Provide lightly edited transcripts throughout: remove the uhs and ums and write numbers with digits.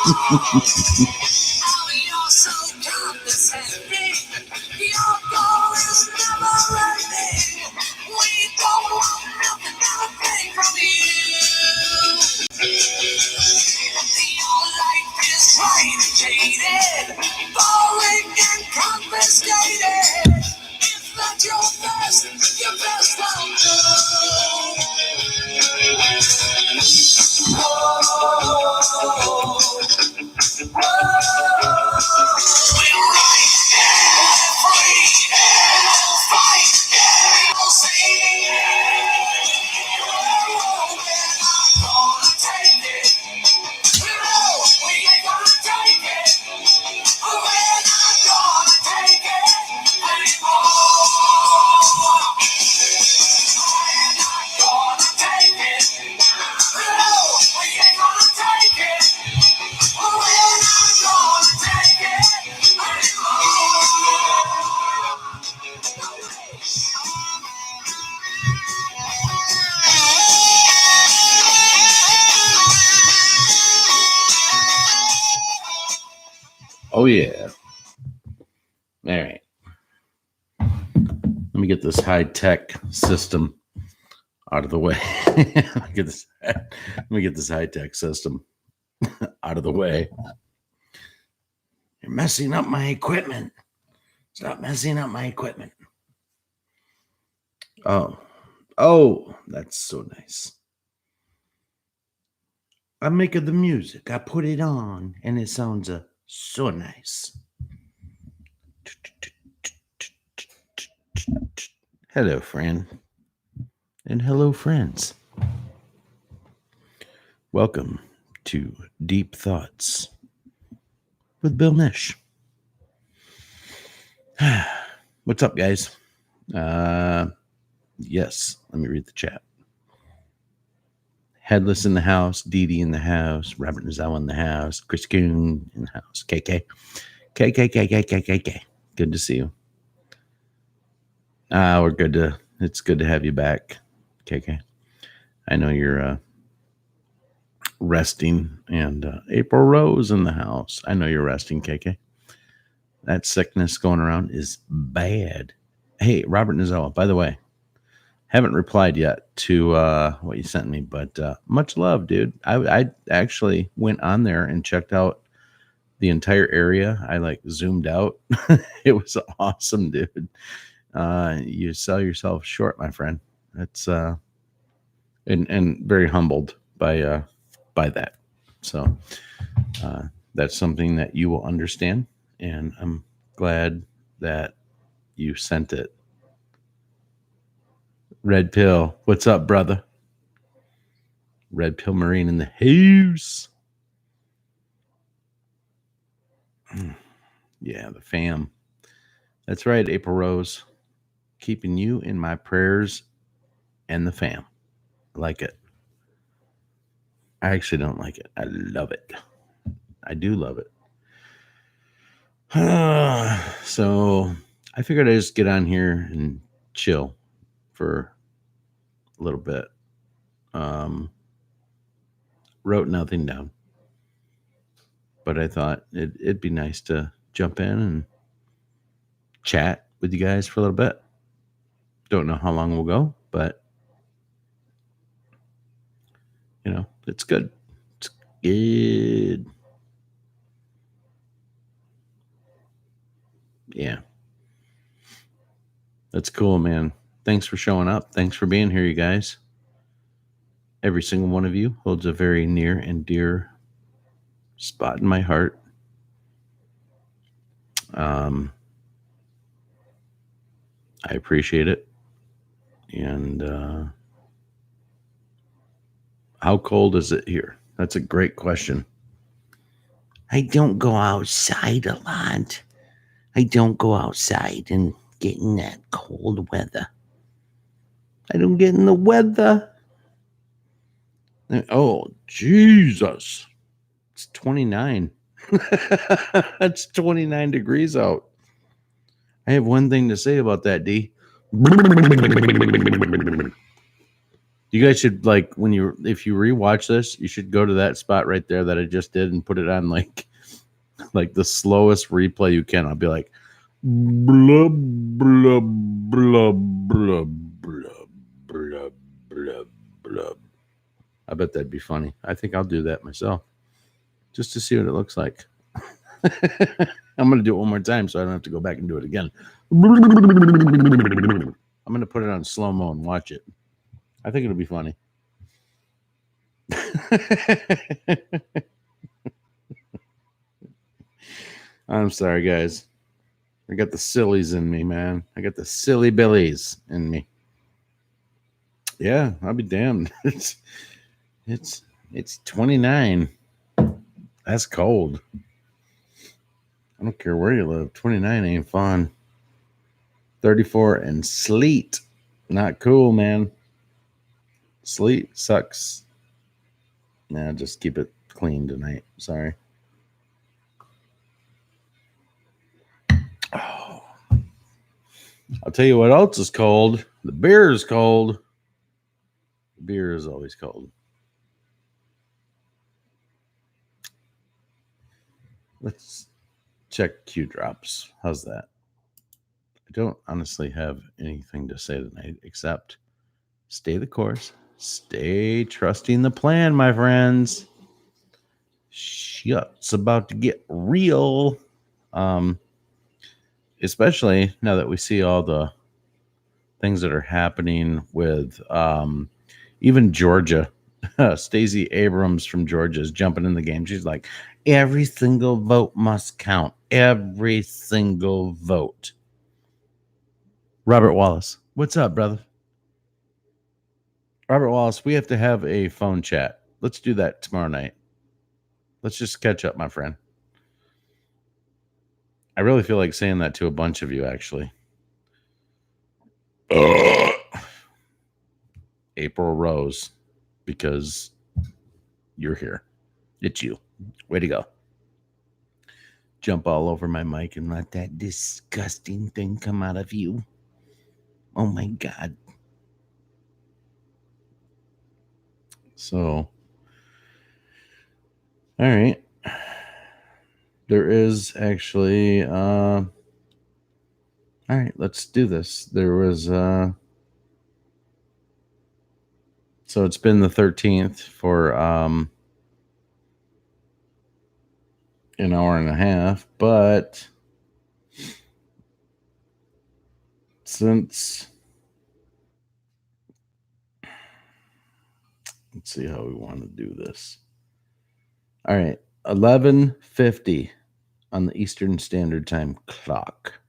you're so condescending. Your goal is never ending. We don't want nothing but a thing from you. Your life is tried and jaded, boring and confiscated. If that's your best will do. Oh, yeah. All right. Let me get this high-tech system out of the way. Let me get this high-tech system out of the way. You're messing up my equipment. Stop messing up my equipment. Oh, that's so nice. I'm making the music. I put it on, and it sounds so nice. Hello, friend. And hello, friends. Welcome to Deep Thoughts with Bill Nish. What's up, guys? Yes, let me read the chat. Headless in the house, Dee Dee in the house, Robert Nizal in the house, Chris Coon in the house, KK. Good to see you. It's good to have you back, KK. I know you're resting, and April Rose in the house. I know you're resting, KK. That sickness going around is bad. Hey, Robert Nizal, by the way, haven't replied yet to what you sent me, but much love, dude. I actually went on there and checked out the entire area. I zoomed out. It was awesome, dude. You sell yourself short, my friend. That's and very humbled by that. So that's something that you will understand, and I'm glad that you sent it. Red Pill, what's up, brother? Red Pill Marine in the house. Yeah, the fam. That's right, April Rose. Keeping you in my prayers and the fam. I like it. I actually don't like it. I love it. I do love it. So I figured I'd just get on here and chill for a little bit. Wrote nothing down. But I thought it'd be nice to jump in and chat with you guys for a little bit. Don't know how long we'll go, but it's good. It's good. Yeah. That's cool, man. Thanks for showing up. Thanks for being here, you guys. Every single one of you holds a very near and dear spot in my heart. I appreciate it. And how cold is it here? That's a great question. I don't go outside a lot. I don't go outside and get in that cold weather. I don't get in the weather. Oh, Jesus. It's 29. It's 29 degrees out. I have one thing to say about that, D. You guys should like if you rewatch this, you should go to that spot right there that I just did and put it on like the slowest replay you can. I'll be like blub blub blub blub blub blub blub blub. I bet that'd be funny. I think I'll do that myself just to see what it looks like. I'm going to do it one more time so I don't have to go back and do it again. I'm going to put it on slow-mo and watch it. I think it'll be funny. I'm sorry, guys. I got the sillies in me, man. I got the silly billies in me. Yeah, I'll be damned. It's 29. That's cold. I don't care where you live. 29 ain't fun. 34 and sleet. Not cool, man. Sleet sucks. Nah, just keep it clean tonight. Sorry. Oh. I'll tell you what else is cold. The beer is cold. The beer is always cold. Let's check Q drops. How's that? I don't honestly have anything to say tonight except stay the course. Stay trusting the plan, my friends. Shit's about to get real. Especially now that we see all the things that are happening with even Georgia. Stacey Abrams from Georgia is jumping in the game. She's like, every single vote must count. Every single vote. Robert Wallace, what's up, brother? Robert Wallace, we have to have a phone chat. Let's do that tomorrow night. Let's just catch up, my friend. I really feel like saying that to a bunch of you, actually. April Rose, because you're here. It's you. Way to go. Jump all over my mic and let that disgusting thing come out of you. Oh my God. So, all right. There is actually, all right, let's do this. There was, so it's been the 13th for, an hour and a half, but since, let's see how we want to do this. All right, 11:50 on the Eastern Standard Time clock.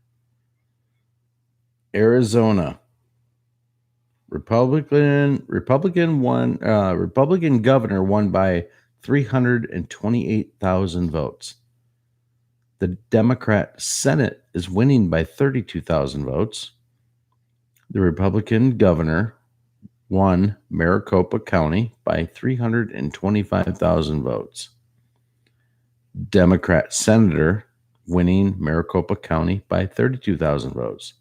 Arizona. Republican governor won by 328,000 votes. The Democrat Senate is winning by 32,000 votes. The Republican governor won Maricopa County by 325,000 votes. Democrat senator winning Maricopa County by 32,000 votes.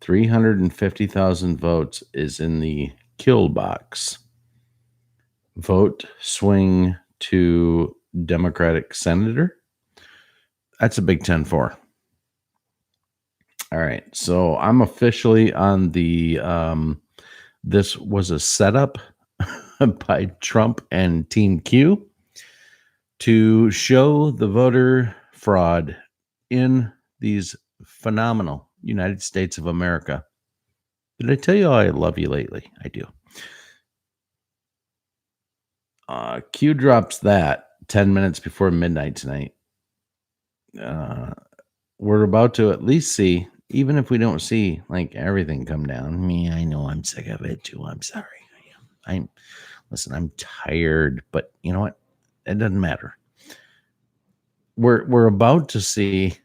350,000 votes is in the kill box. Vote swing to Democratic senator. That's a Big 10-4. All right. So I'm officially on the, this was a setup by Trump and Team Q to show the voter fraud in these phenomenal United States of America. Did I tell you I love you lately? I do. Q drops that 10 minutes before midnight tonight. We're about to at least see, even if we don't see like everything come down. I know I'm sick of it too. I'm sorry. I'm tired, but you know what? It doesn't matter. We're about to see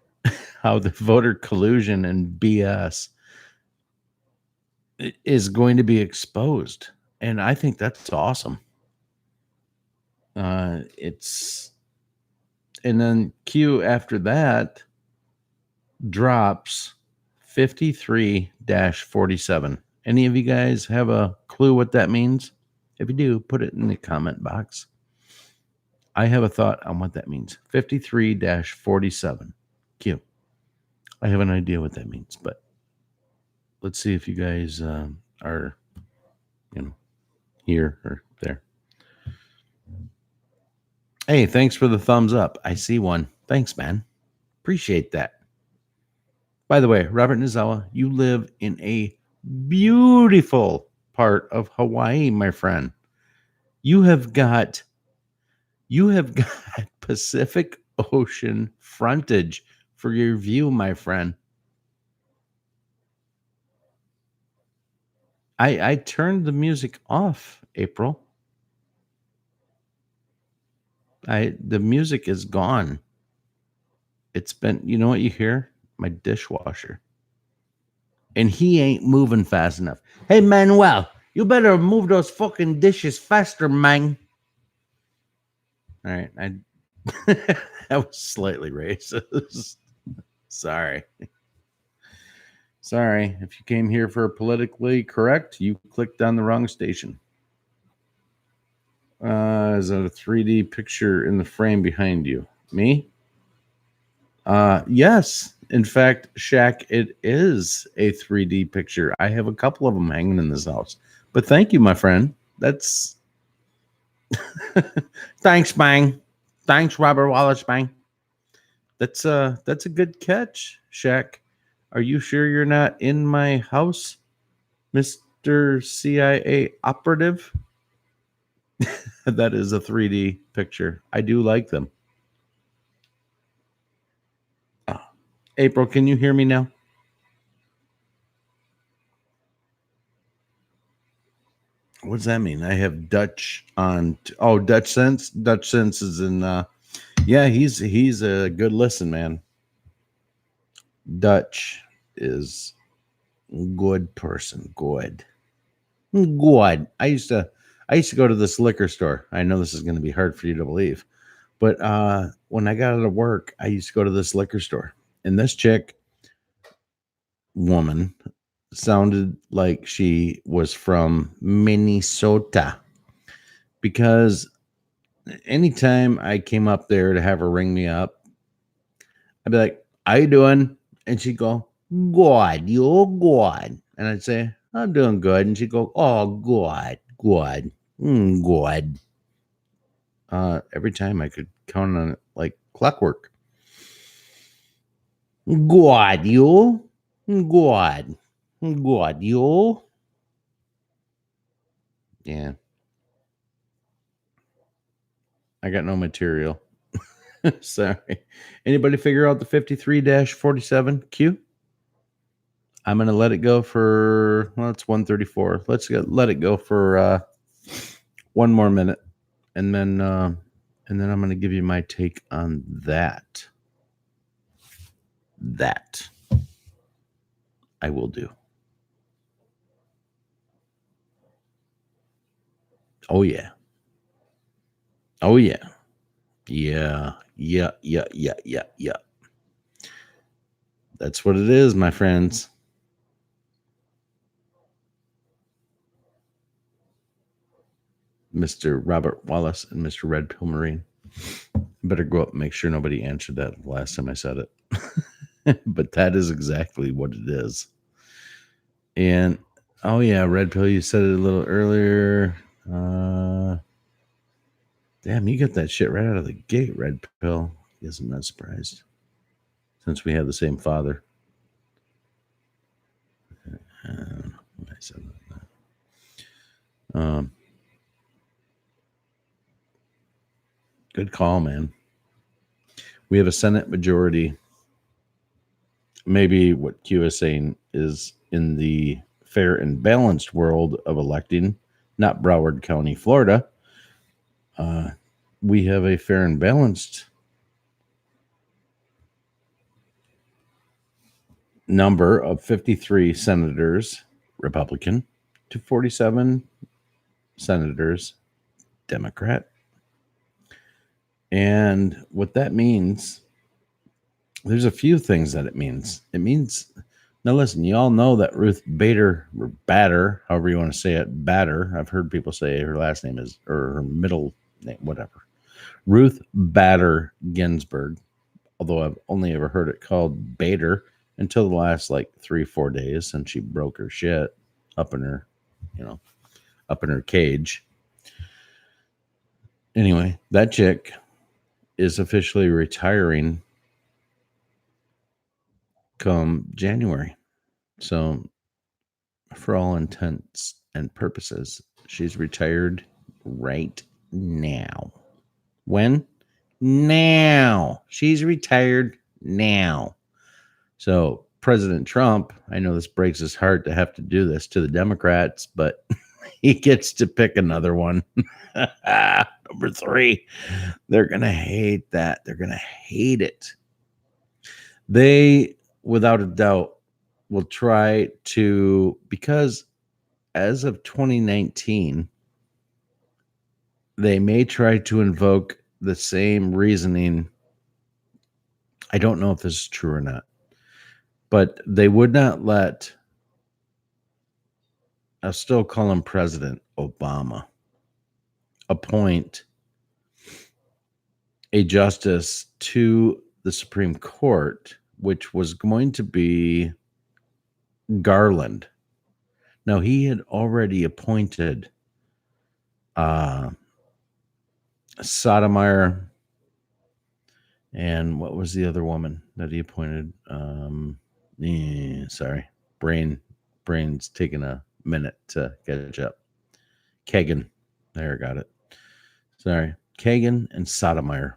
how the voter collusion and BS is going to be exposed. And I think that's awesome. And then Q after that drops 53-47. Any of you guys have a clue what that means? If you do, put it in the comment box. I have a thought on what that means. 53-47. Q. I have an idea what that means, but let's see if you guys are, here or there. Hey, thanks for the thumbs up. I see one. Thanks, man. Appreciate that. By the way, Robert Nizawa, you live in a beautiful part of Hawaii, my friend. You have got Pacific Ocean frontage for your view, my friend. I turned the music off, April. The music is gone. It's been, you know what you hear? My dishwasher. And he ain't moving fast enough. Hey, Manuel, you better move those fucking dishes faster, man. All right. That was slightly racist. Sorry. If you came here for politically correct, you clicked on the wrong station. Is that a 3D picture in the frame behind you? Me? Yes. In fact, Shaq, it is a 3D picture. I have a couple of them hanging in this house. But thank you, my friend. That's thanks, Bang. Thanks, Robert Wallace, Bang. That's a good catch, Shaq. Are you sure you're not in my house, Mr. CIA operative? That is a 3D picture. I do like them. April, can you hear me now? What does that mean? I have Dutch on. Dutch Sense. Dutch Sense is in. Yeah, he's a good listen, man. Dutch is good person. Good. I used to go to this liquor store. I know this is going to be hard for you to believe, but when I got out of work, I used to go to this liquor store, and this woman sounded like she was from Minnesota, because anytime I came up there to have her ring me up, I'd be like, "How you doing?" And she'd go, "Good, you good?" And I'd say, "I'm doing good." And she'd go, "Oh, good. Good. Every time I could count on it like clockwork. Good, you? Good. Good, you? Yeah. I got no material. Sorry. Anybody figure out the 53-47 Q? I'm going to let it go for, well, it's 134. Let it go for one more minute. And then I'm going to give you my take on that. That I will do. Oh, yeah. Oh, yeah. Yeah. That's what it is, my friends. Mr. Robert Wallace and Mr. Red Pill Marine. Better go up and make sure nobody answered that the last time I said it. But that is exactly what it is. And oh yeah, Red Pill, you said it a little earlier. Damn, you got that shit right out of the gate, Red Pill. Yes, I'm not surprised, since we have the same father. I said that. Good call, man. We have a Senate majority. Maybe what Q is saying is, in the fair and balanced world of electing, not Broward County, Florida, we have a fair and balanced number of 53 senators Republican to 47 senators Democrat. And what that means, there's a few things that it means. It means Now, listen, you all know that Ruth Bader, or Bader, however you want to say it, Bader. I've heard people say her last name is, or her middle name, whatever. Ruth Bader Ginsburg, although I've only ever heard it called Bader until the last like 3-4 days since she broke her shit up in her, you know, up in her cage. Anyway, that chick is officially retiring come January. So, for all intents and purposes, she's retired right now. When? Now. She's retired now. So, President Trump, I know this breaks his heart to have to do this to the Democrats, but he gets to pick another one. Number 3. They're going to hate that. They're going to hate it. They, without a doubt, will try to, because as of 2019, they may try to invoke the same reasoning. I don't know if this is true or not, but they would not let, I'll still call him President Obama, appoint a justice to the Supreme Court, which was going to be Garland. Now, he had already appointed Sotomayor, and what was the other woman that he appointed? Sorry, brain's taking a minute to catch up. Kagan, there, got it. Sorry, Kagan and Sotomayor.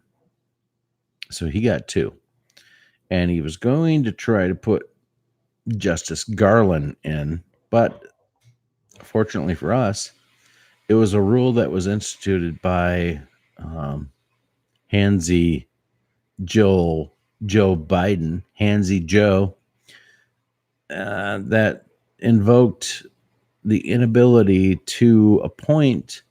So he got 2, and he was going to try to put Justice Garland in, but fortunately for us, it was a rule that was instituted by Handsy Joe Biden, Handsy Joe, that invoked the inability to appoint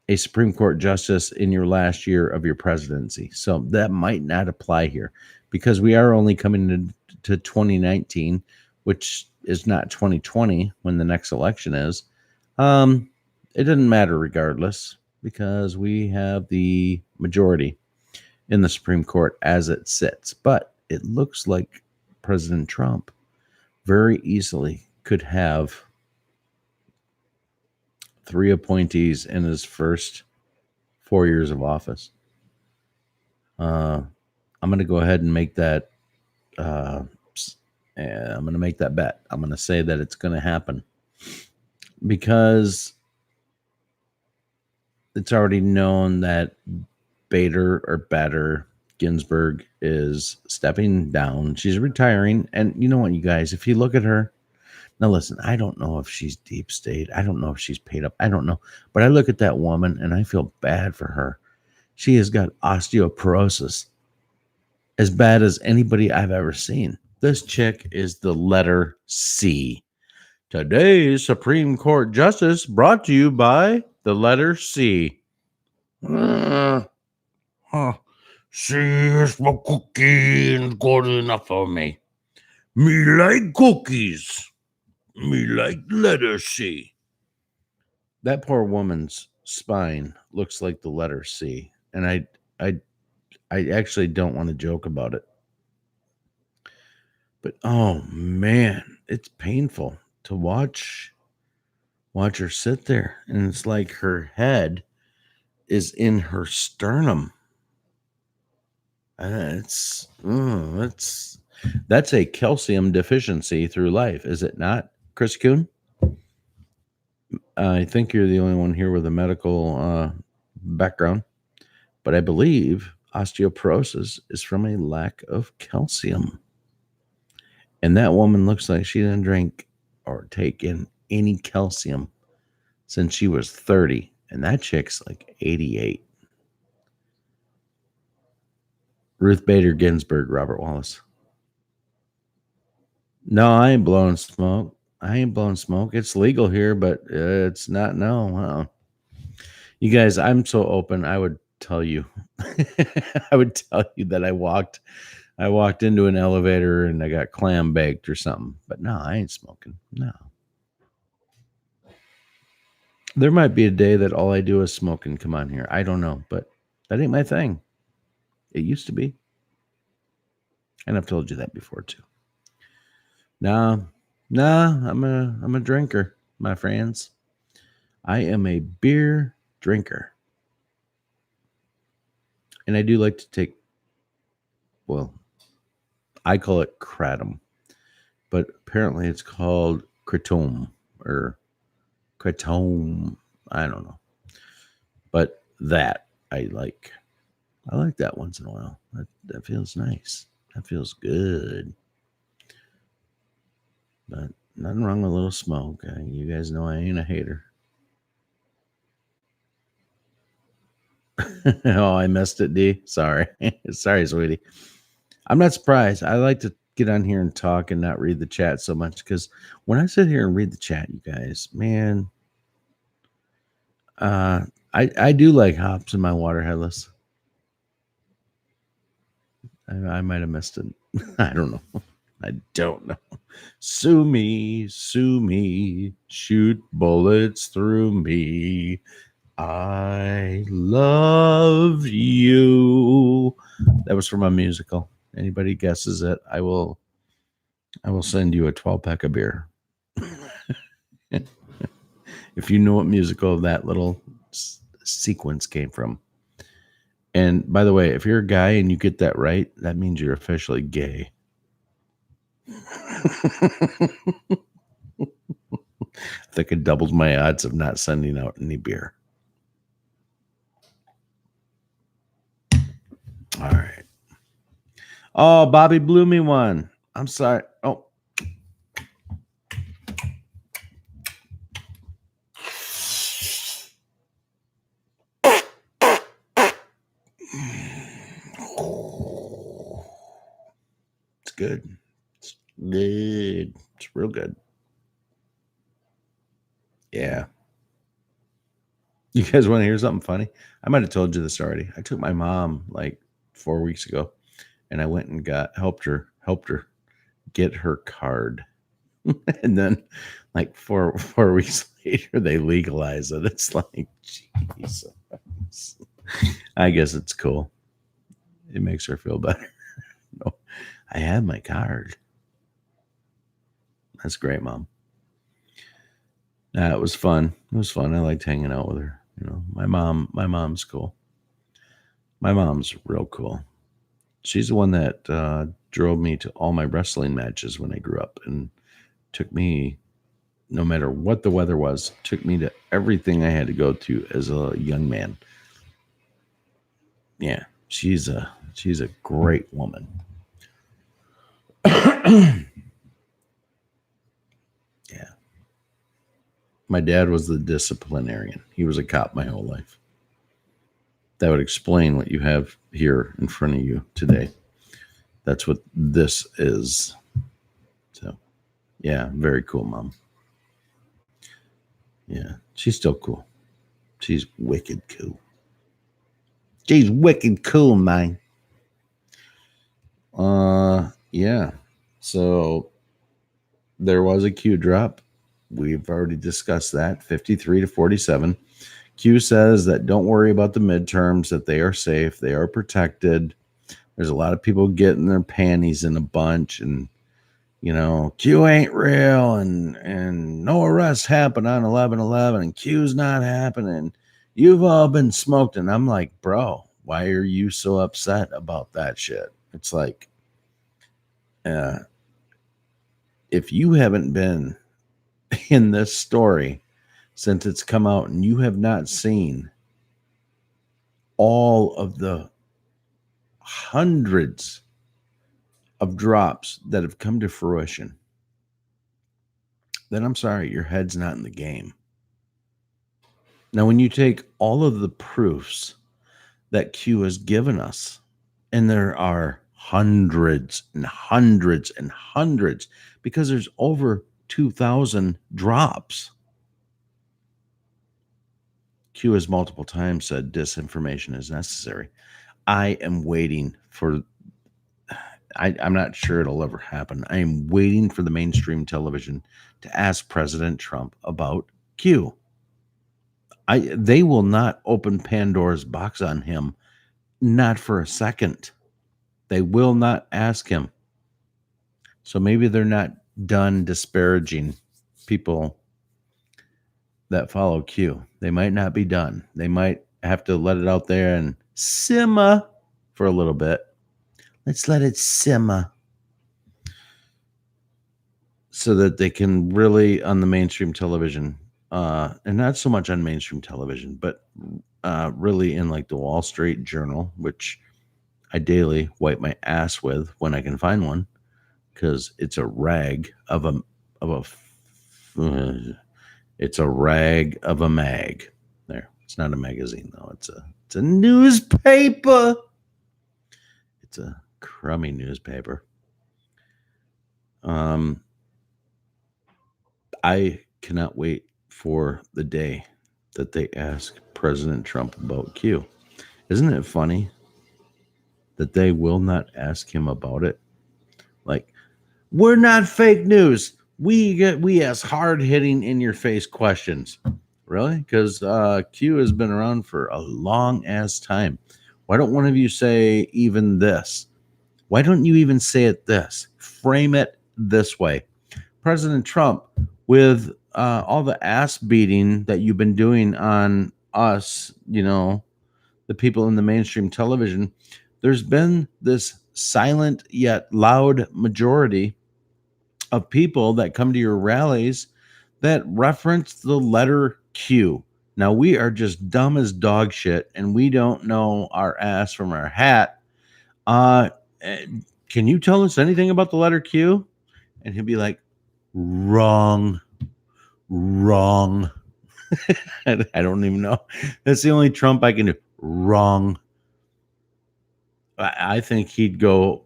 a Supreme Court justice in your last year of your presidency. So that might not apply here because we are only coming to 2019, which is not 2020 when the next election is. It doesn't matter regardless because we have the majority in the Supreme Court as it sits. But it looks like President Trump very easily could have 3 appointees in his first 4 years of office. I'm going to go ahead and make that. I'm going to make that bet. I'm going to say that it's going to happen because it's already known that Bader Ginsburg is stepping down. She's retiring. And you know what, you guys, if you look at her, now listen, I don't know if she's deep state. I don't know if she's paid up. I don't know. But I look at that woman and I feel bad for her. She has got osteoporosis as bad as anybody I've ever seen. This chick is the letter C. Today's Supreme Court Justice brought to you by the letter C. C is for cookie and good enough for me. Me like cookies. Me like letter C. That poor woman's spine looks like the letter C. And I actually don't want to joke about it. But oh man, it's painful to watch her sit there. And it's like her head is in her sternum. That's a calcium deficiency through life, is it not, Chris Kuhn? I think you're the only one here with a medical background, but I believe osteoporosis is from a lack of calcium. And that woman looks like she didn't drink or take in any calcium since she was 30, and that chick's like 88. Ruth Bader Ginsburg, Robert Wallace. No, I ain't blowing smoke. It's legal here, but it's not. No. You guys, I'm so open. I would tell you. I would tell you that I walked I walked into an elevator and I got clam baked or something. But no, I ain't smoking. No. There might be a day that all I do is smoke and come on here. I don't know, but that ain't my thing. It used to be. And I've told you that before too. Nah, I'm a drinker, my friends. I am a beer drinker. And I do like to take, well, I call it kratom, but apparently it's called kratom or kratom. I don't know. But that I like. I like that once in a while. That feels nice. That feels good. But nothing wrong with a little smoke. You guys know I ain't a hater. Oh, I missed it, D. Sorry. Sorry, sweetie. I'm not surprised. I like to get on here and talk and not read the chat so much because when I sit here and read the chat, you guys, man, I do like hops in my water headless. I might have missed it. I don't know. I don't know. Sue me, shoot bullets through me. I love you. That was from a musical. Anybody guesses it, I will send you a 12-pack of beer. If you know what musical that little sequence came from. And by the way, if you're a guy and you get that right, that means you're officially gay. I think it doubled my odds of not sending out any beer. All right. Oh, Bobby blew me one. I'm sorry. Oh. It's good. It's good. It's real good. Yeah. You guys want to hear something funny? I might have told you this already. I took my mom like 4 weeks ago and I went and helped her get her card. And then like four weeks later they legalize it. It's like, Jesus. I guess it's cool. It makes her feel better. No, I have my card. That's great, Mom. It was fun. It was fun. I liked hanging out with her. You know, my mom's cool. My mom's real cool. She's the one that drove me to all my wrestling matches when I grew up and took me, no matter what the weather was, took me to everything I had to go to as a young man. Yeah, she's a great woman. Yeah. My dad was the disciplinarian. He was a cop my whole life. That would explain what you have here in front of you today. That's what this is. So, yeah, very cool, Mom. Yeah, she's still cool. She's wicked cool. She's wicked cool, man. Yeah. So there was a Q drop. We've already discussed that. 53 to 47. Q says that don't worry about the midterms, that they are safe, they are protected. There's a lot of people getting their panties in a bunch, and you know, Q ain't real, and no arrests happened on 11/11, and Q's not happening. You've all been smoked, and I'm like, bro, why are you so upset about that shit? It's like, if you haven't been in this story since it's come out and you have not seen all of the hundreds of drops that have come to fruition, then I'm sorry, your head's not in the game. Now, when you take all of the proofs that Q has given us, and there are hundreds and hundreds and hundreds, because there's over 2,000 drops. Q has multiple times said disinformation is necessary. I am waiting for, I'm not sure it'll ever happen. I am waiting for the mainstream television to ask President Trump about Q. They will not open Pandora's box on him, not for a second. They will not ask him. So maybe they're not done disparaging people that follow Q. They might not be done. They might have to let it out there and simmer for a little bit. Let's let it simmer so that they can really, on the mainstream television, and not so much on mainstream television, but really in like the Wall Street Journal, which I daily wipe my ass with when I can find one, because it's a rag of a it's a rag of a mag. There, it's not a magazine though. It's a newspaper. It's a crummy newspaper. I cannot wait for the day that they ask President Trump about Q. Isn't it funny that they will not ask him about it? Like, we're not fake news. We ask hard hitting in your face questions. Really? Because Q has been around for a long ass time. Why don't one of you say even this? Why don't you even say it this? Frame it this way. President Trump, with all the ass beating that you've been doing on us, the people in the mainstream television, there's been this silent yet loud majority of people that come to your rallies that reference the letter Q. Now, we are just dumb as dog shit and we don't know our ass from our hat. Can you tell us anything about the letter Q? And he'll be like, wrong. I don't even know. That's the only Trump I can do. Wrong. I think he'd go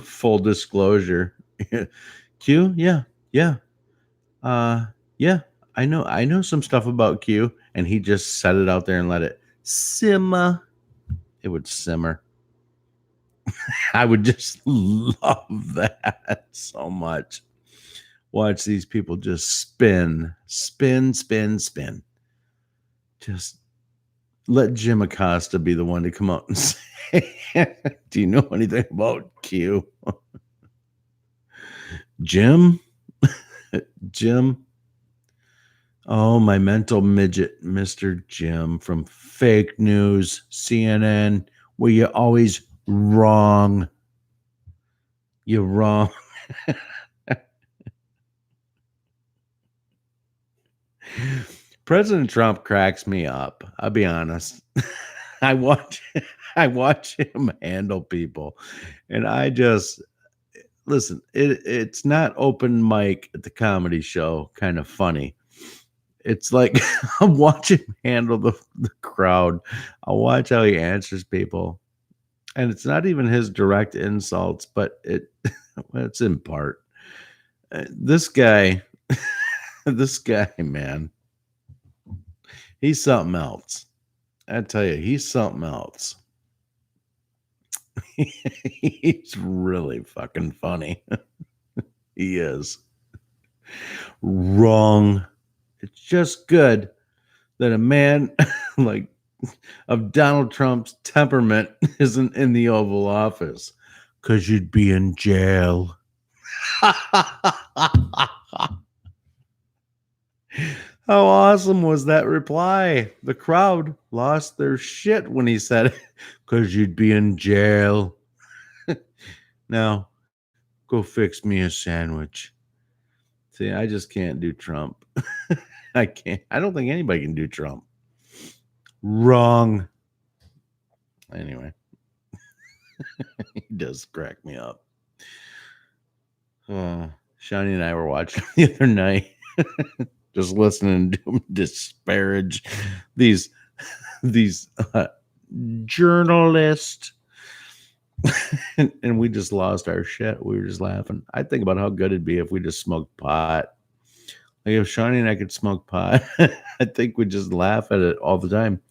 full disclosure. Q? Yeah. Yeah. I know some stuff about Q, and he just set it out there and let it simmer. It would simmer. I would just love that so much. Watch these people just spin. Just let Jim Acosta be the one to come out and say, do you know anything about Q? Jim? Oh, my mental midget, Mr. Jim from Fake News, CNN, where you're always wrong. You're wrong. President Trump cracks me up. I'll be honest. I watch him handle people, and I just listen. It's not open mic at the comedy show kind of funny. It's like I'm watching him handle the crowd. I'll watch how he answers people, and it's not even his direct insults, but it's in part. This guy, man. He's something else. I tell you, he's something else. He's really fucking funny. He is. Wrong. It's just good that a man like of Donald Trump's temperament isn't in the Oval Office, because you'd be in jail. How awesome was that reply? The crowd lost their shit when he said it, because you'd be in jail. Now, go fix me a sandwich. See, I just can't do Trump. I can't. I don't think anybody can do Trump. Wrong. Anyway, he does crack me up. Shani and I were watching the other night. Just listening to him disparage these journalists. And we just lost our shit. We were just laughing. I think about how good it'd be if we just smoked pot. Like if Shani and I could smoke pot, I think we'd just laugh at it all the time.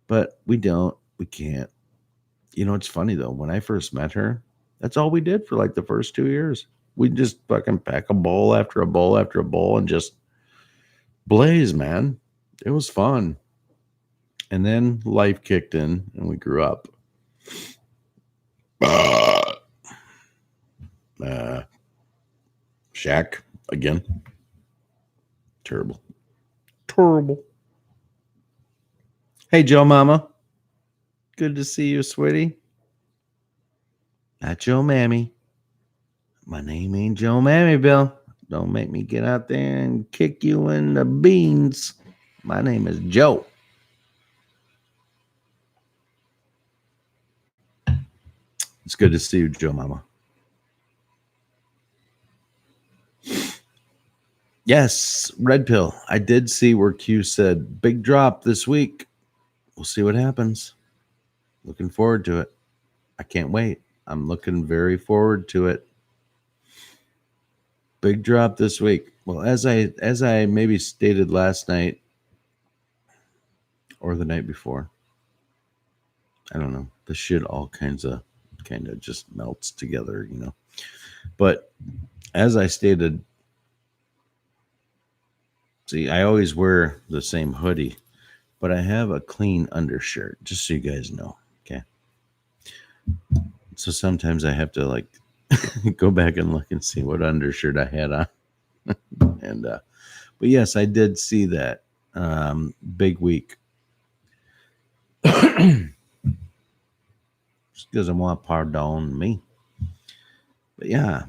But we don't. We can't. It's funny though. When I first met her, That's all we did for like the first 2 years. We just fucking pack a bowl after a bowl after a bowl and just blaze, man. It was fun. And then life kicked in and we grew up. Shaq again. Terrible. Terrible. Hey, Joe Mama. Good to see you, sweetie. Not Joe Mammy. My name ain't Joe Mammy, Bill. Don't make me get out there and kick you in the beans. My name is Joe. It's good to see you, Joe Mama. Yes, Red Pill. I did see where Q said big drop this week. We'll see what happens. Looking forward to it. I can't wait. I'm looking very forward to it. Big drop this week. Well, as I maybe stated last night or the night before, I don't know. The shit all kind of just melts together, you know. But as I stated, see, I always wear the same hoodie, but I have a clean undershirt, just so you guys know. Okay. So sometimes I have to like go back and look and see what undershirt I had on. And but yes, I did see that big week. Just because I want pardon me. But yeah,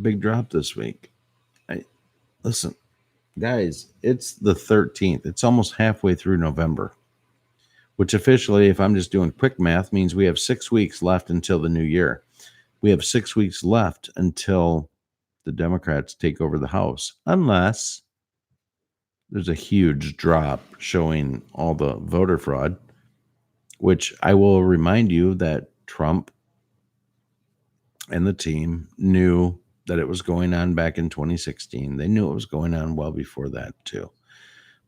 big drop this week. Listen, guys, it's the 13th. It's almost halfway through November, which officially, if I'm just doing quick math, means we have 6 weeks left until the new year. We have 6 weeks left until the Democrats take over the House, unless there's a huge drop showing all the voter fraud, which I will remind you that Trump and the team knew that it was going on back in 2016. They knew it was going on well before that too.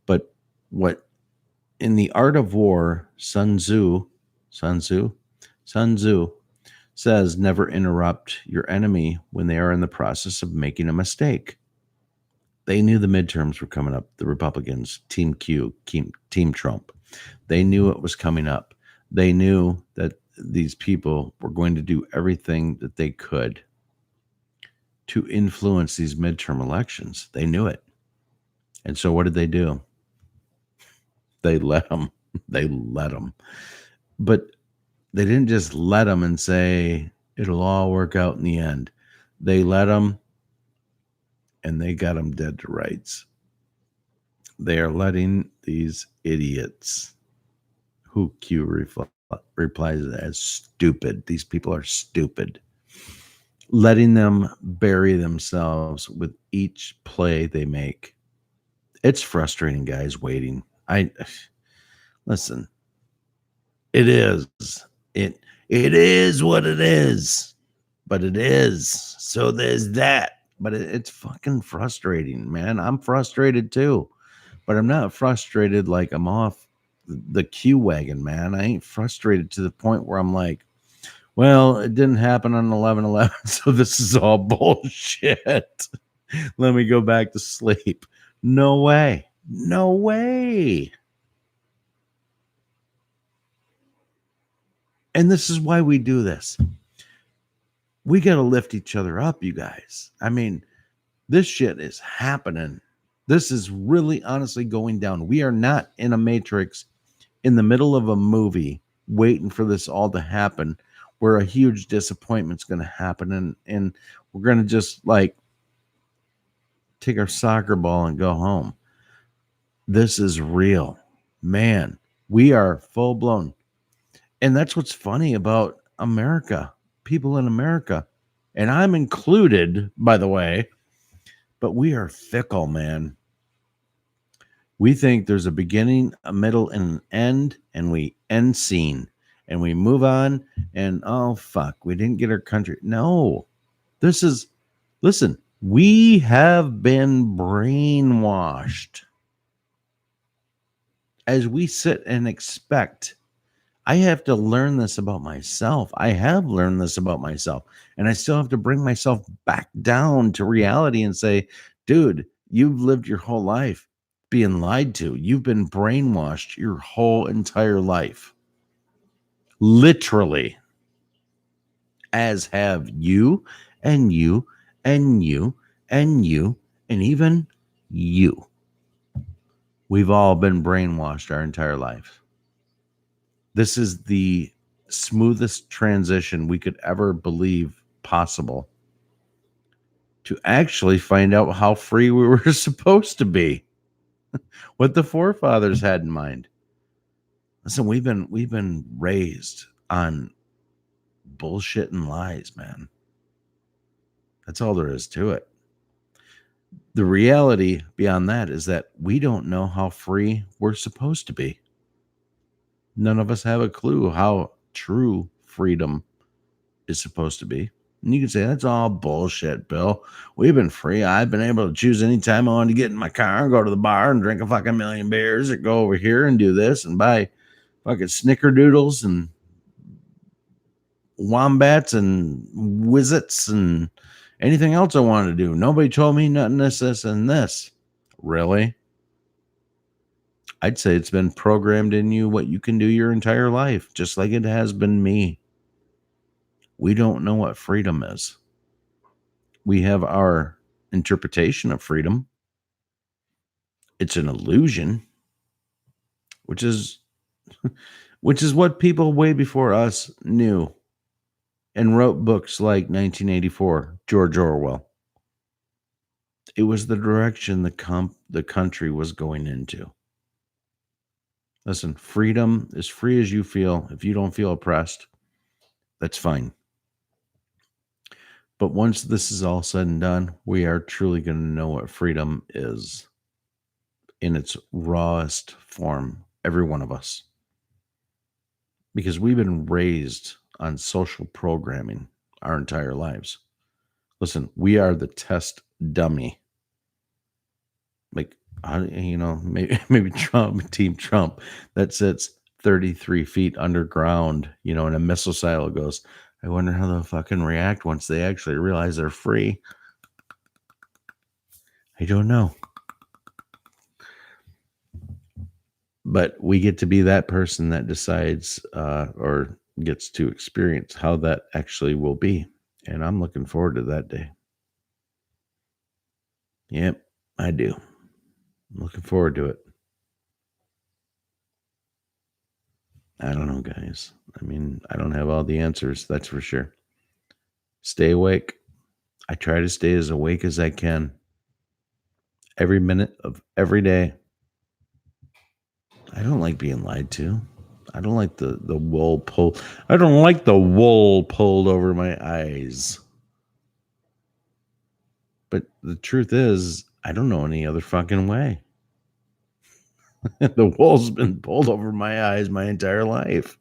But what in the art of war, Sun Tzu says, never interrupt your enemy when they are in the process of making a mistake. They knew the midterms were coming up. The Republicans, Team Q, Team Trump. They knew it was coming up. They knew that these people were going to do everything that they could to influence these midterm elections. They knew it. And so what did they do? They let them. They let them. But they didn't just let them and say, it'll all work out in the end. They let them, and they got them dead to rights. They are letting these idiots, who Q replies as stupid. These people are stupid. Letting them bury themselves with each play they make. It's frustrating, guys, waiting. Listen. It is. It is what it is. But it is. So there's that. But it's fucking frustrating, man. I'm frustrated too. But I'm not frustrated like I'm off the Q wagon, man. I ain't frustrated to the point where I'm like, well, it didn't happen on 11/11, so this is all bullshit. Let me go back to sleep. No way. No way. And this is why we do this. We got to lift each other up, you guys. I mean, this shit is happening. This is really honestly going down. We are not in a matrix in the middle of a movie waiting for this all to happen, where a huge disappointment's going to happen and we're going to just like take our soccer ball and go home. This is real. Man, we are full blown. And that's what's funny about America, people in America. And I'm included, by the way, but we are fickle, man. We think there's a beginning, a middle, and an end, and we end scene. And we move on, and oh, fuck, we didn't get our country. No, listen, we have been brainwashed as we sit and expect I have to learn this about myself. I have learned this about myself. And I still have to bring myself back down to reality and say, dude, you've lived your whole life being lied to. You've been brainwashed your whole entire life. Literally, as have you and you and you and you and even you. We've all been brainwashed our entire life. This is the smoothest transition we could ever believe possible to actually find out how free we were supposed to be, what the forefathers had in mind. Listen, we've been raised on bullshit and lies, man. That's all there is to it. The reality beyond that is that we don't know how free we're supposed to be. None of us have a clue how true freedom is supposed to be. And you can say, that's all bullshit, Bill. We've been free. I've been able to choose any time I want to get in my car and go to the bar and drink a fucking million beers or go over here and do this and buy fucking snickerdoodles and wombats and whizzits and anything else I want to do. Nobody told me nothing, this, and this. Really? I'd say it's been programmed in you what you can do your entire life, just like it has been me. We don't know what freedom is. We have our interpretation of freedom. It's an illusion, which is what people way before us knew and wrote books like 1984, George Orwell. It was the direction the country was going into. Listen, freedom, as free as you feel, if you don't feel oppressed, that's fine. But once this is all said and done, we are truly going to know what freedom is in its rawest form, every one of us. Because we've been raised on social programming our entire lives. Listen, we are the test dummy. Like, maybe Trump, Team Trump, that sits 33 feet underground, in a missile silo goes, I wonder how they'll fucking react once they actually realize they're free. I don't know. But we get to be that person that decides or gets to experience how that actually will be. And I'm looking forward to that day. Yep, I do. I'm looking forward to it. I don't know, guys. I mean, I don't have all the answers, that's for sure. Stay awake. I try to stay as awake as I can every minute of every day. I don't like being lied to. I don't like the wool pulled. I don't like the wool pulled over my eyes. But the truth is, I don't know any other fucking way. The wool's been pulled over my eyes my entire life.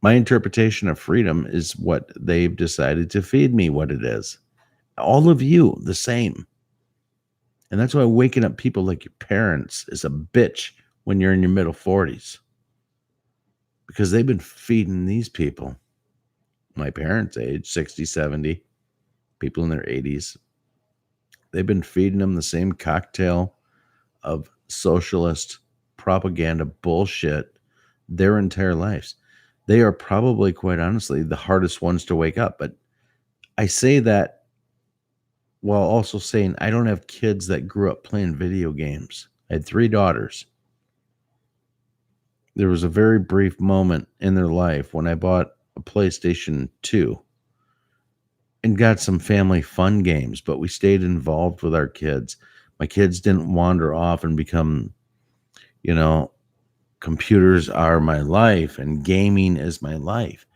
My interpretation of freedom is what they've decided to feed me what it is. All of you, the same. And that's why waking up people like your parents is a bitch when you're in your middle 40s. Because they've been feeding these people, my parents' age, 60, 70, people in their 80s. They've been feeding them the same cocktail of socialist propaganda bullshit their entire lives. They are probably, quite honestly, the hardest ones to wake up. But I say that while also saying I don't have kids that grew up playing video games. I had 3 daughters. There was a very brief moment in their life when I bought a PlayStation 2 and got some family fun games, but we stayed involved with our kids. My kids didn't wander off and become, computers are my life and gaming is my life.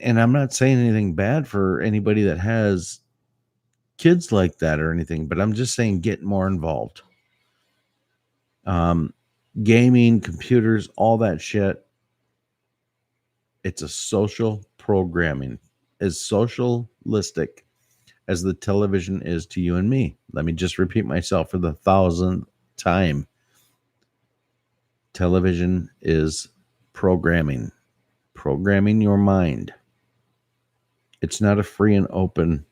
And I'm not saying anything bad for anybody that has kids like that or anything, but I'm just saying get more involved. Gaming, computers, all that shit. It's a social programming, as socialistic as the television is to you and me. Let me just repeat myself for the 1,000th time. Television is programming your mind. It's not a free and open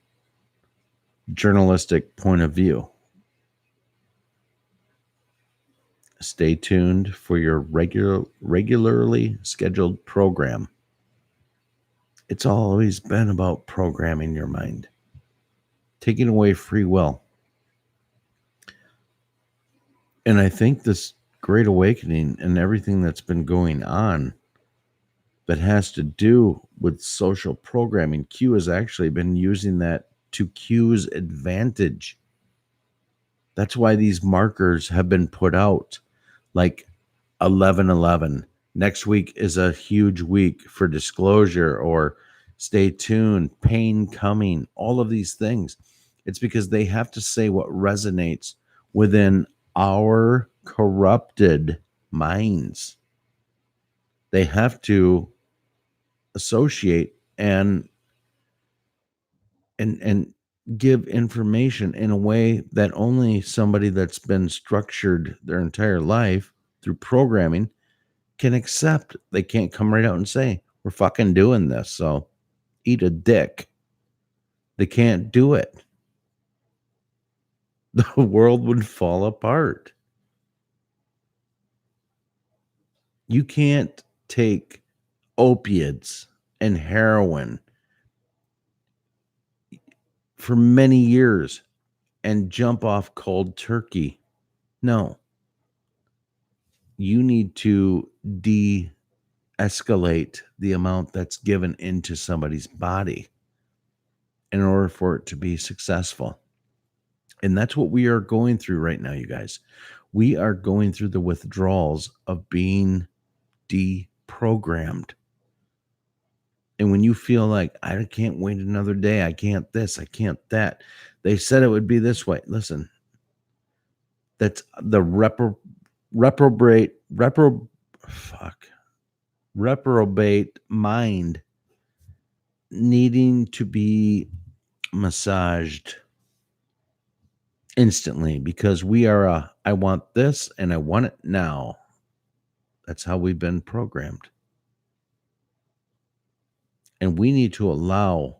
journalistic point of view. Stay tuned for your regularly scheduled program. It's always been about programming your mind, taking away free will. And I think this Great Awakening and everything that's been going on that has to do with social programming, Q has actually been using that to Q's advantage. That's why these markers have been put out, like 11/11. Next week is a huge week for disclosure, or stay tuned, pain coming, all of these things. It's because they have to say what resonates within our corrupted minds. They have to associate and give information in a way that only somebody that's been structured their entire life through programming can accept. They can't come right out and say, we're fucking doing this, so eat a dick. They can't do it. The world would fall apart. You can't take opiates and heroin for many years and jump off cold turkey. No. You need to de-escalate the amount that's given into somebody's body in order for it to be successful. And that's what we are going through right now, you guys. We are going through the withdrawals of being deprogrammed. And when you feel like, I can't wait another day, I can't this, I can't that, they said it would be this way. Listen, that's the reprobate mind needing to be massaged instantly, because we are I want this and I want it now. That's how we've been programmed. And we need to allow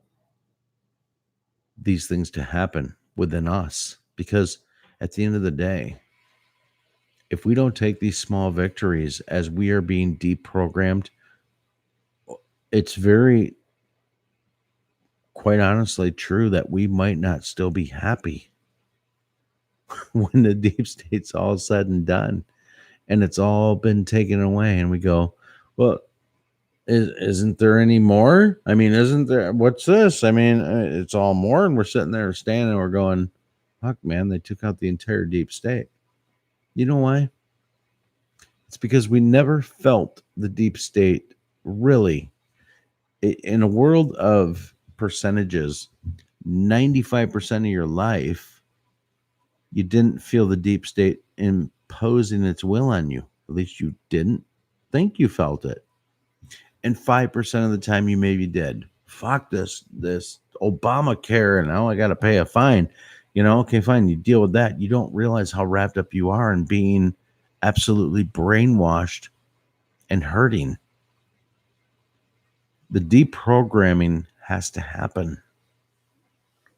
these things to happen within us, because at the end of the day, if we don't take these small victories as we are being deprogrammed, it's very, quite honestly, true that we might not still be happy when the deep state's all said and done and it's all been taken away. And we go, well, isn't there any more? I mean, isn't there? What's this? I mean, it's all more. And we're sitting there standing and we're going, fuck, man, they took out the entire deep state. You know why? It's because we never felt the deep state really. In a world of percentages, 95% of your life, you didn't feel the deep state imposing its will on you. At least you didn't think you felt it. And 5% of the time you maybe did. Fuck this Obamacare, and now I got to pay a fine. Okay, fine. You deal with that. You don't realize how wrapped up you are in being absolutely brainwashed and hurting. The deprogramming has to happen.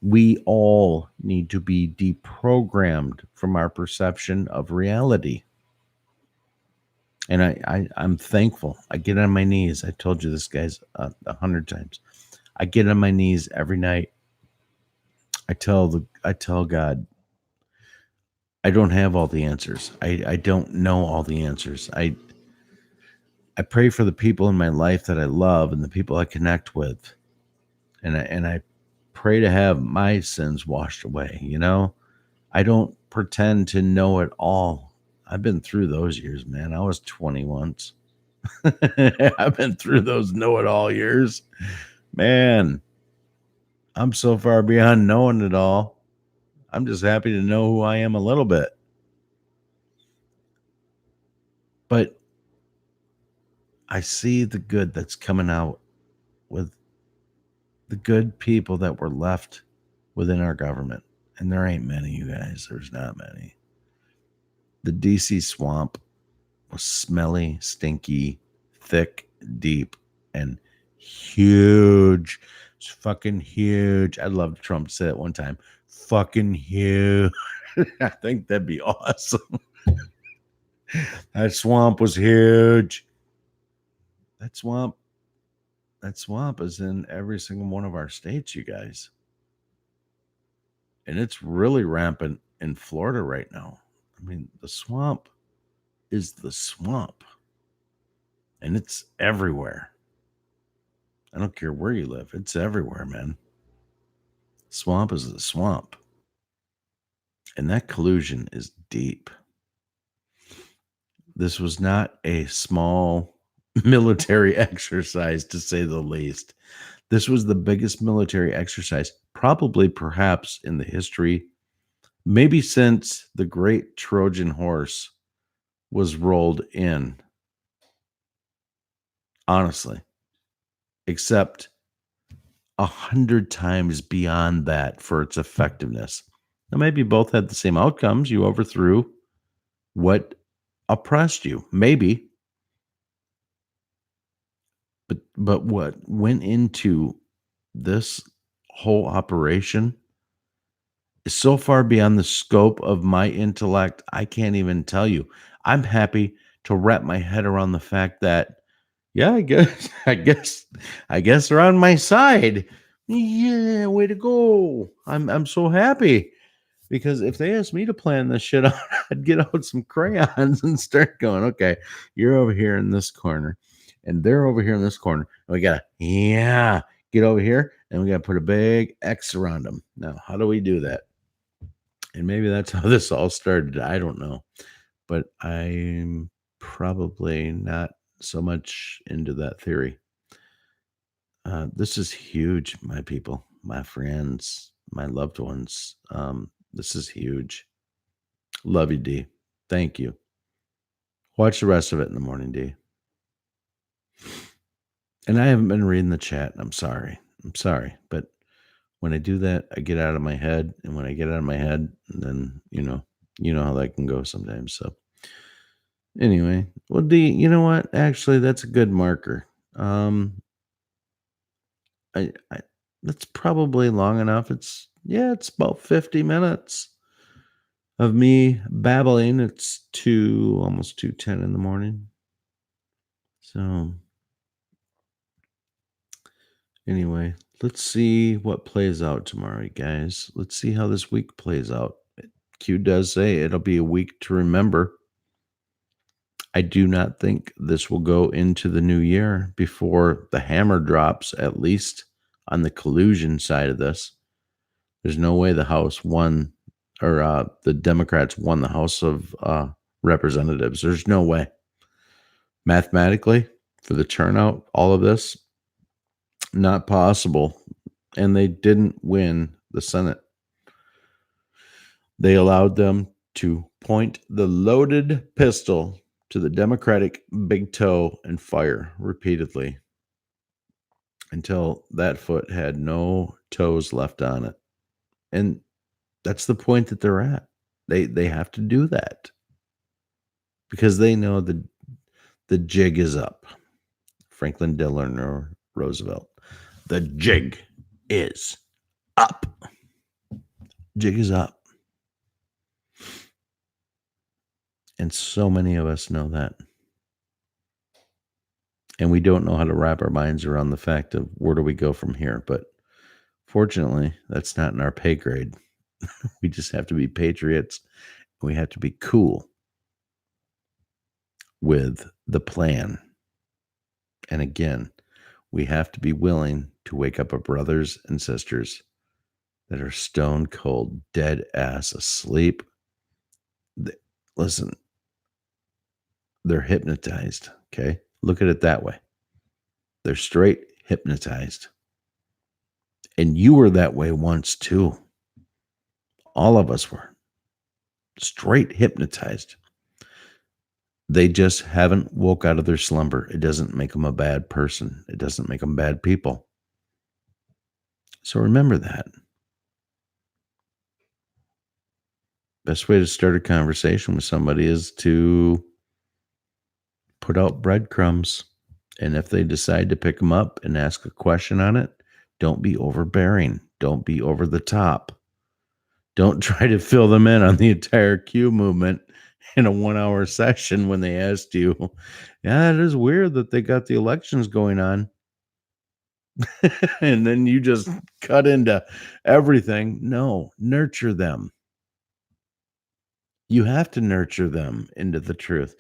We all need to be deprogrammed from our perception of reality. And I'm thankful. I get on my knees. I told you this, guys, 100 times. I get on my knees every night. I tell God, I don't have all the answers. I don't know all the answers. I pray for the people in my life that I love and the people I connect with. And I pray to have my sins washed away. I don't pretend to know it all. I've been through those years, man. I was 20 once. I've been through those know-it-all years. Man, I'm so far beyond knowing it all. I'm just happy to know who I am a little bit. But I see the good that's coming out with the good people that were left within our government. And there ain't many, you guys. There's not many. The DC swamp was smelly, stinky, thick, deep, and huge. It's fucking huge. I'd love Trump to say that one time. Fucking huge. I think that'd be awesome. That swamp was huge. That swamp is in every single one of our states, you guys. And it's really rampant in Florida right now. I mean, the swamp is the swamp. And it's everywhere. I don't care where you live. It's everywhere, man. Swamp is the swamp. And that collusion is deep. This was not a small military exercise, to say the least. This was the biggest military exercise, probably perhaps in the history, maybe since the great Trojan horse was rolled in. Honestly. Except 100 times beyond that for its effectiveness. Now, maybe both had the same outcomes. You overthrew what oppressed you, maybe. But what went into this whole operation is so far beyond the scope of my intellect, I can't even tell you. I'm happy to wrap my head around the fact that, yeah, I guess they're on my side. Yeah, way to go. I'm so happy. Because if they asked me to plan this shit out, I'd get out some crayons and start going, okay, you're over here in this corner, and they're over here in this corner. And we got to, get over here, and we got to put a big X around them. Now, how do we do that? And maybe that's how this all started. I don't know. But I'm probably not so much into that theory. This is huge, my people, my friends, my loved ones. This is huge. Love you, D. Thank you. Watch the rest of it in the morning, D. And I haven't been reading the chat. I'm sorry. But when I do that, I get out of my head. And when I get out of my head, then, you know how that can go sometimes. So anyway, well, D, you know what? Actually, that's a good marker. I that's probably long enough. It's about 50 minutes of me babbling. It's almost 2:10 in the morning. So anyway, let's see what plays out tomorrow, guys. Let's see how this week plays out. Q does say it'll be a week to remember. I do not think this will go into the new year before the hammer drops, at least on the collusion side of this. There's no way the House won, or the Democrats won the House of Representatives. There's no way. Mathematically, for the turnout, all of this, not possible. And they didn't win the Senate. They allowed them to point the loaded pistol to the Democratic big toe and fire repeatedly until that foot had no toes left on it. And that's the point that they're at. They have to do that because they know the jig is up. Franklin Delano Roosevelt. The jig is up. Jig is up. And so many of us know that. And we don't know how to wrap our minds around the fact of where do we go from here. But fortunately, that's not in our pay grade. We just have to be patriots. We have to be cool with the plan. And again, we have to be willing to wake up our brothers and sisters that are stone cold, dead ass asleep. Listen, they're hypnotized. Okay. Look at it that way. They're straight hypnotized. And you were that way once too. All of us were straight hypnotized. They just haven't woke out of their slumber. It doesn't make them a bad person. It doesn't make them bad people. So remember that. Best way to start a conversation with somebody is to Put out breadcrumbs. And if they decide to pick them up and ask a question on it, don't be overbearing. Don't be over the top. Don't try to fill them in on the entire Q movement in a 1 hour session when they asked you, yeah, it is weird that they got the elections going on. And then you just cut into everything. No, nurture them. You have to nurture them into the truth.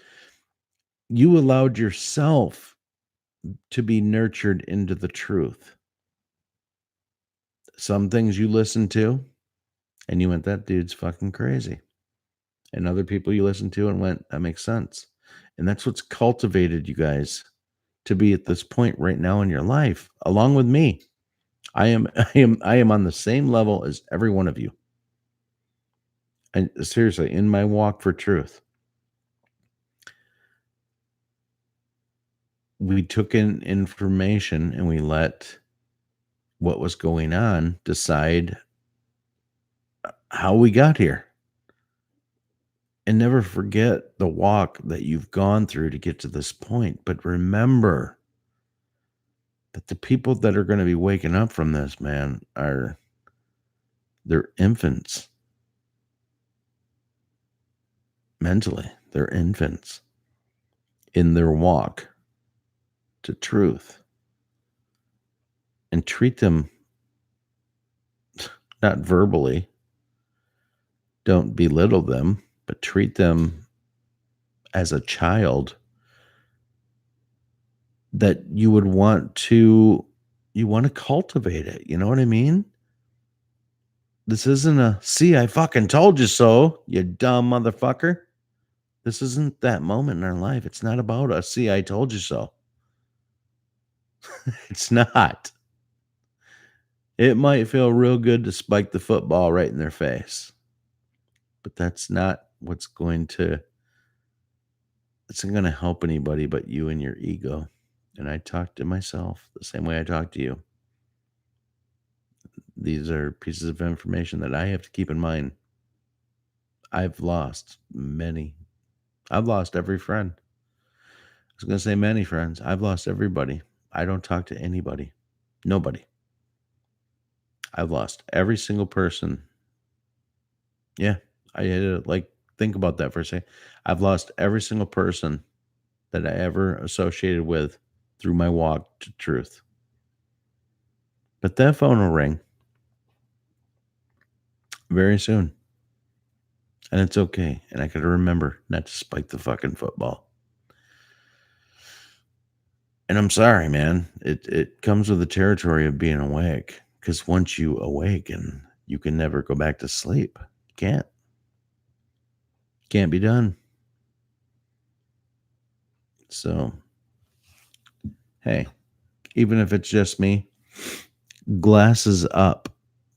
You allowed yourself to be nurtured into the truth. Some things you listened to and you went, that dude's fucking crazy. And other people you listened to and went, that makes sense. And that's what's cultivated you guys to be at this point right now in your life, along with me. I am on the same level as every one of you. And seriously, in my walk for truth, we took in information and we let what was going on decide how we got here. And never forget the walk that you've gone through to get to this point. But remember that the people that are going to be waking up from this, man, they're infants. Mentally, they're infants in their walk to truth. And treat them not verbally. Don't belittle them, but treat them as a child that you would want to cultivate it. You know what I mean? This isn't a, see, I fucking told you so, you dumb motherfucker. This isn't that moment in our life. It's not about a, see, I told you so. It's not. It might feel real good to spike the football right in their face, but that's not what's going to, it's not going to help anybody but you and your ego. And I talk to myself the same way I talk to you. These are pieces of information that I have to keep in mind. I've lost many. I've lost every friend. I was going to say many friends. I've lost everybody. I don't talk to anybody. Nobody. I've lost every single person. Yeah. I had to think about that for a second. I've lost every single person that I ever associated with through my walk to truth. But that phone will ring very soon. And it's okay. And I got to remember not to spike the fucking football. And I'm sorry, man. It comes with the territory of being awake. Because once you awaken, you can never go back to sleep. Can't be done. So, hey, even if it's just me, glasses up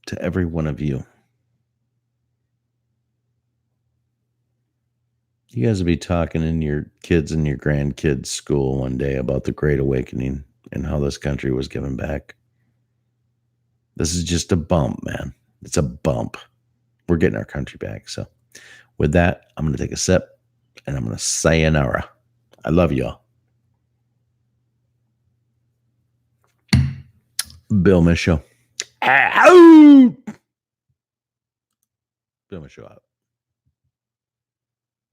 to every one of you. You guys will be talking in your kids and your grandkids' school one day about the Great Awakening and how this country was given back. This is just a bump, man. It's a bump. We're getting our country back. So with that, I'm going to take a sip and I'm going to sayonara. I love y'all. Bill Michaud. Bill Michaud out.